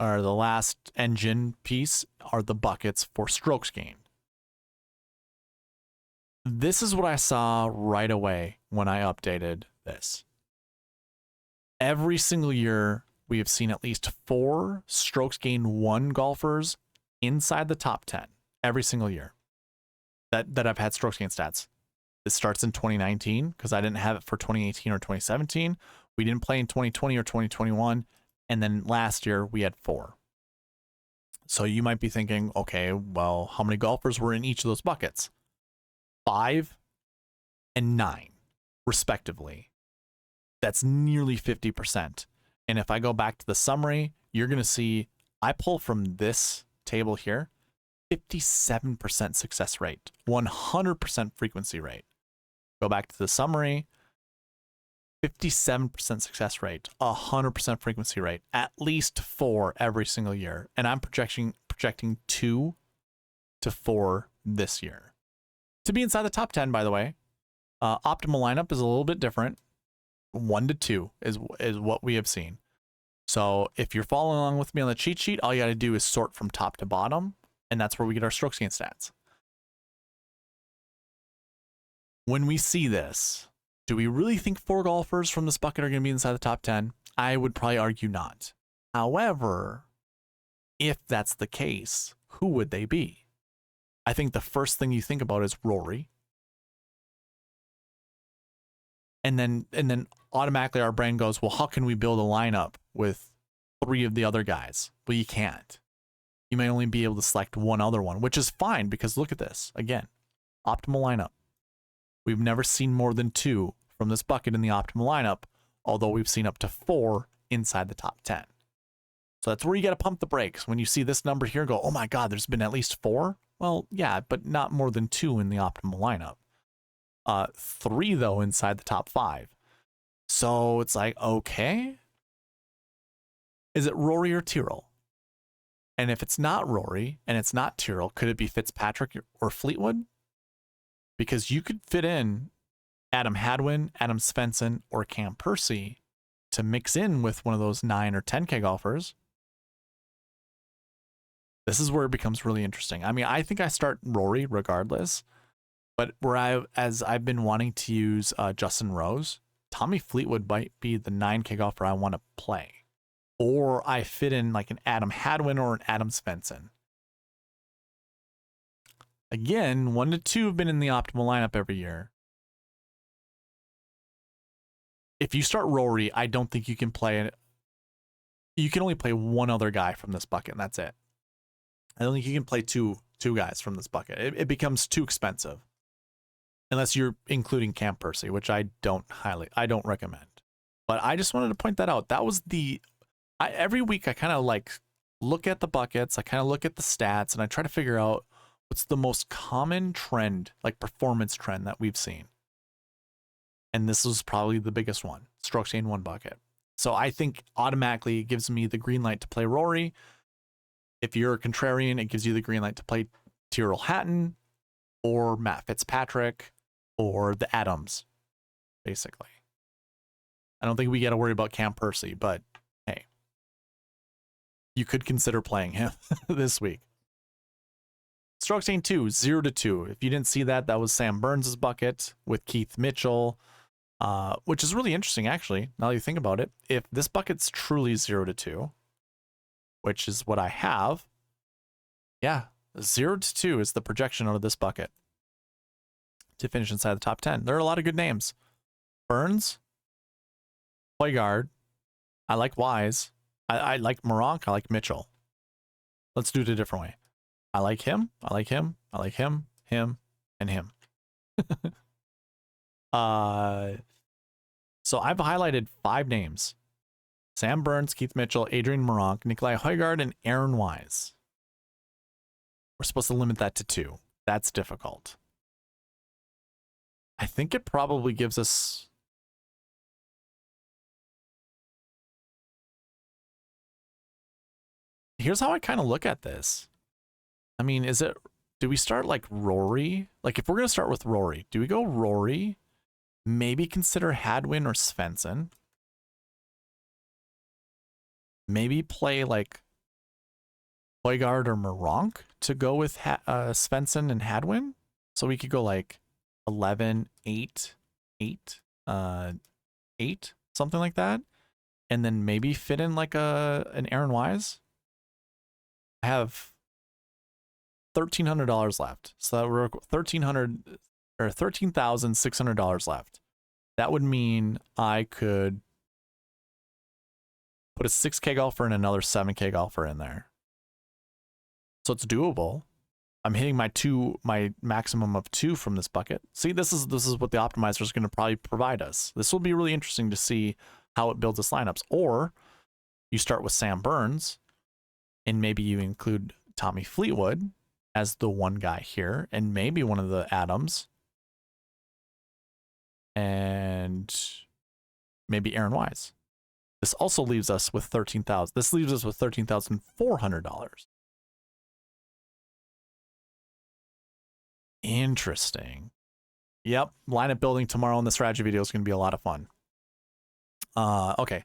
or the last engine piece, are the buckets for strokes gained. This is what I saw right away when I updated this. Every single year, we have seen at least 4 strokes gained 1 golfers inside the top 10 every single year that I've had strokes gained stats. This starts in 2019 because I didn't have it for 2018 or 2017. We didn't play in 2020 or 2021. And then last year we had 4. So you might be thinking, okay, well, how many golfers were in each of those buckets? 5 and 9, respectively. That's nearly 50%. And if I go back to the summary, you're going to see I pull from this table here, 57% success rate, 100% frequency rate. Go back to the summary, 57% success rate, 100% frequency rate, at least 4 every single year. And I'm projecting 2 to 4 this year. To be inside the top 10, by the way, optimal lineup is a little bit different. 1 to 2 is what we have seen. So if you're following along with me on the cheat sheet, all you got to do is sort from top to bottom, and that's where we get our strokes gained stats. When we see this, do we really think 4 golfers from this bucket are going to be inside the top 10? I would probably argue not. However, if that's the case, who would they be? I think the first thing you think about is Rory. And then automatically our brain goes, well, how can we build a lineup with 3 of the other guys? Well, you can't. You may only be able to select one other one, which is fine because look at this. Again, optimal lineup. We've never seen more than 2 from this bucket in the optimal lineup, although we've seen up to 4 inside the top 10. So that's where you got to pump the brakes. When you see this number here, go, oh my God, there's been at least 4? Well, yeah, but not more than 2 in the optimal lineup. 3 though inside the top 5. So it's like, okay, is it Rory or Tyrrell? And if it's not Rory and it's not Tyrrell, could it be Fitzpatrick or Fleetwood? Because you could fit in Adam Hadwin, Adam Svensson, or Cam Percy to mix in with one of those 9 or 10K golfers. This is where it becomes really interesting. I mean, I think I start Rory regardless, but as I've been wanting to use Justin Rose, Tommy Fleetwood might be the 9K golfer I want to play. Or I fit in like an Adam Hadwin or an Adam Svensson. Again, 1 to 2 have been in the optimal lineup every year. If you start Rory, I don't think you can play it. You can only play one other guy from this bucket, and that's it. I don't think you can play two guys from this bucket. It becomes too expensive. Unless you're including Cam Percy, which I don't recommend. But I just wanted to point that out. That was every week I kind of like look at the buckets, I kind of look at the stats, and I try to figure out what's the most common trend, like performance trend that we've seen. And this was probably the biggest one, strokes gained 1 bucket. So I think automatically it gives me the green light to play Rory. If you're a contrarian, it gives you the green light to play Tyrrell Hatton or Matt Fitzpatrick or the Adams, basically. I don't think we got to worry about Cam Percy, but hey, you could consider playing him this week. Strokes gained 2, 0 to 2. If you didn't see that, that was Sam Burns' bucket with Keith Mitchell, which is really interesting, actually, now that you think about it. If this bucket's truly 0 to 2, which is what I have, yeah, 0 to 2 is the projection out of this bucket to finish inside the top 10. There are a lot of good names. Burns, Højgaard, I like Wise, I like Moronk, I like Mitchell. Let's do it a different way. I like him, I like him, I like him, him, and him. So I've highlighted 5 names. Sam Burns, Keith Mitchell, Adrian Moronk, Nikolai Højgaard, and Aaron Wise. We're supposed to limit that to 2. That's difficult. I think it probably gives us... Here's how I kind of look at this. I mean, do we start like Rory? Like if we're going to start with Rory, do we go Rory? Maybe consider Hadwin or Svensson. Maybe play like Højgaard or Moronk to go with Svensson and Hadwin. So we could go like 11, 8, 8, 8, something like that. And then maybe fit in like an Aaron Wise. I have $1,300 left. So we're $1,300 or $13,600 left. That would mean I could put a 6K golfer and another 7K golfer in there. So it's doable. I'm hitting my maximum of 2 from this bucket. See, this is what the optimizer is going to probably provide us. This will be really interesting to see how it builds its lineups. Or you start with Sam Burns and maybe you include Tommy Fleetwood as the one guy here and maybe one of the Adams and maybe Aaron Wise. This also leaves us with $13,000. This leaves us with $13,400. Interesting. Yep, lineup building tomorrow in the strategy video is going to be a lot of fun. Okay,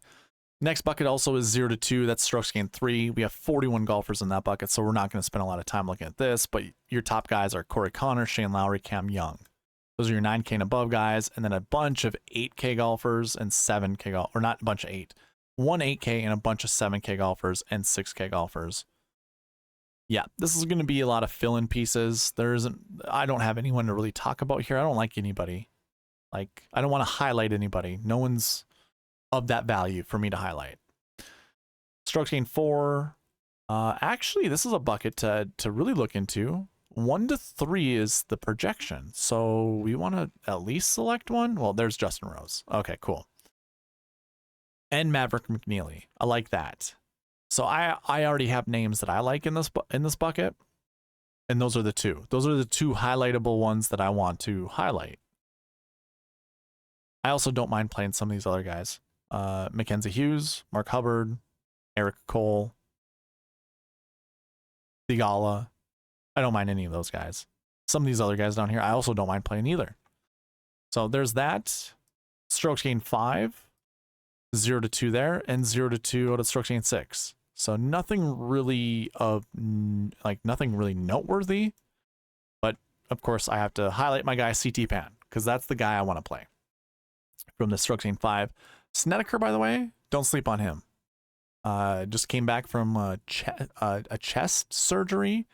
Next bucket also is 0 to 2. That's strokes gained 3. We have 41 golfers in that bucket, so we're not going to spend a lot of time looking at this. But your top guys are Corey Connor, Shane Lowry, Cam Young. Those are your 9K and above guys, and then a bunch of 8K golfers and 7K golfers, or not a bunch of 8. One 8K and a bunch of 7K golfers and 6K golfers. Yeah, this is going to be a lot of fill-in pieces. I don't have anyone to really talk about here. I don't like anybody. Like, I don't want to highlight anybody. No one's of that value for me to highlight. Strokes gained 4. Actually, this is a bucket to really look into. 1 to 3 is the projection. So we want to at least select one. Well, there's Justin Rose. Okay, cool. And Maverick McNeely. I like that. So I already have names that I like in this bucket, and those are the two. Those are the two highlightable ones that I want to highlight. I also don't mind playing some of these other guys. Mackenzie Hughes, Mark Hubbard, Eric Cole, Thigala. I don't mind any of those guys. Some of these other guys down here, I also don't mind playing either. So there's that. Strokes gained 5, 0 to 2 there, and 0 to 2 out of strokes gained 6. So nothing really nothing really noteworthy. But of course, I have to highlight my guy CT Pan because that's the guy I want to play from the strokes gained 5. Snedeker, by the way, don't sleep on him. Just came back from a chest surgery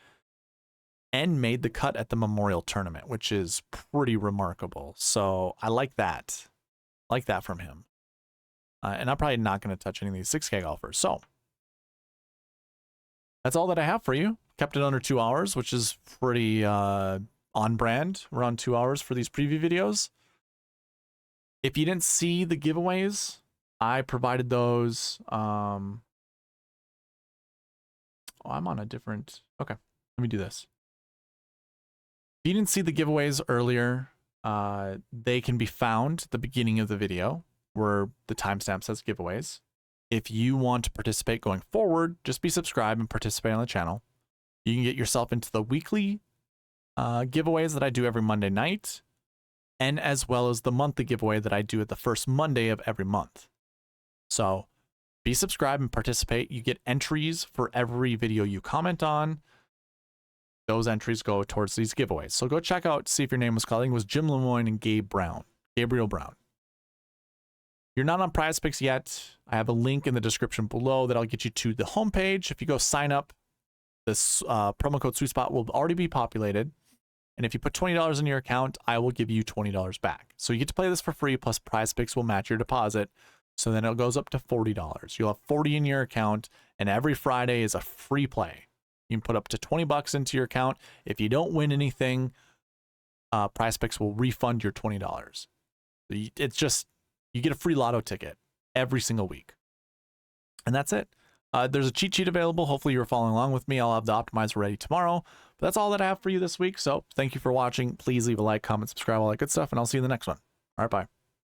and made the cut at the Memorial Tournament, which is pretty remarkable. So I like that. Like that from him. And I'm probably not going to touch any of these 6K golfers. So that's all that I have for you. Kept it under 2 hours, which is pretty on brand. Around 2 hours for these preview videos. If you didn't see the giveaways, I provided those. I'm on a different... Okay, let me do this. If you didn't see the giveaways earlier, they can be found at the beginning of the video where the timestamp says giveaways. If you want to participate going forward, just be subscribed and participate on the channel. You can get yourself into the weekly giveaways that I do every Monday night, and as well as the monthly giveaway that I do at the first Monday of every month. So be subscribed and participate. You get entries for every video you comment on. Those entries go towards these giveaways. So go check out, see if your name was called. I think it was Jim Lemoyne and Gabriel Brown. If you're not on Prize Picks yet, I have a link in the description below that'll get you to the homepage. If you go sign up, this promo code SweetSpot will already be populated. And if you put $20 in your account, I will give you $20 back. So you get to play this for free, plus Prize Picks will match your deposit. So then it goes up to $40. You'll have $40 in your account, and every Friday is a free play. You can put up to $20 into your account. If you don't win anything, Prize Picks will refund your $20. It's just, you get a free lotto ticket every single week. And that's it. There's a cheat sheet available. Hopefully you're following along with me. I'll have the optimizer ready tomorrow. But that's all that I have for you this week. So thank you for watching. Please leave a like, comment, subscribe, all that good stuff, and I'll see you in the next one. All right, bye.